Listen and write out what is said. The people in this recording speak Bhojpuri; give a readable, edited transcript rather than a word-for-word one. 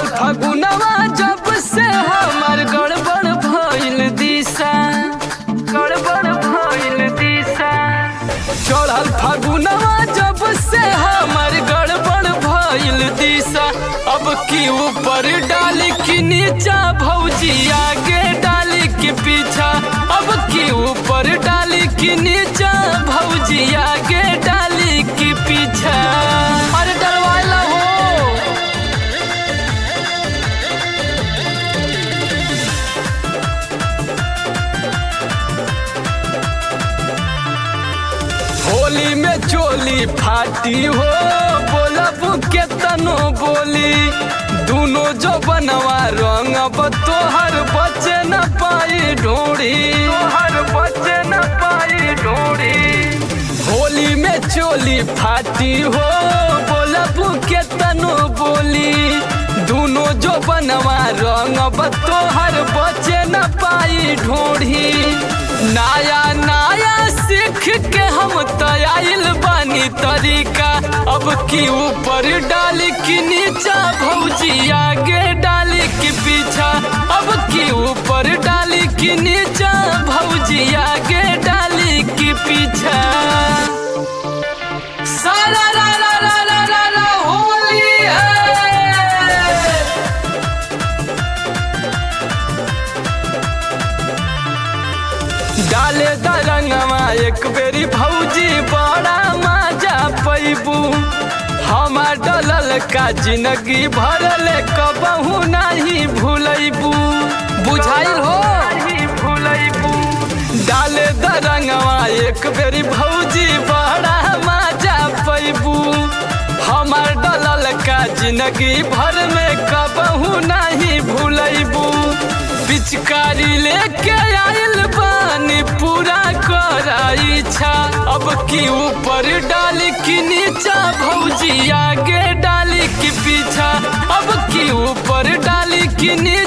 फगुनवा जब से हमार गड़बड़ भइल दिशा, गड़बड़ भइल दिशा। चढ़ल फगुनवा जब से हमार गड़बड़ भइल दिशा। अब की ऊपर डाली की नीचा भौजी आगे डाली के पीछा। अब की ऊपर डाली की नीचा भौजी आगे डाली की पीछा। अरे डरवाला हो होली में चोली फाटी हो बोलब के तनो बोली। दोनों जो बनवा रंग अब तोहर बचे न पाई ढोड़ी, तोहर बचे न पाई ढोड़ी। होली में चोली फाटी हो बोलब के तनो बोली। दोनों जो बनवा रंग अब तोहर बचे न पाई ढोड़ी। नया नया सीख के हम तयाइल बानी तरीका। अब की ऊपर डाली की नीचा भौजी आगे डाली की पीछा। अब की ऊपर डाली की नीचा भौजी आगे डाली की पीछा। सारा रा रा रा रा रा रा होली है। डाले दरंगवा एक बेरी भौजी बड़ा मजा पैबू। हमार डलल का जिंदगी भरल कबहू नहीं भूलैबू। बुझाइल हो भूलैबू। डाले दरंगवा एक बेरी भौजी बड़ा मजा पैबू। हमार डलल का जिंदगी भर में कबहू नहीं भूलैबू। पिचकारी लेके आइल बानी पूरा करा इच्छा। अब की ऊपर डाली की नीचा भौजी आगे डाली की पीछा। अब की ऊपर डाली की नीचा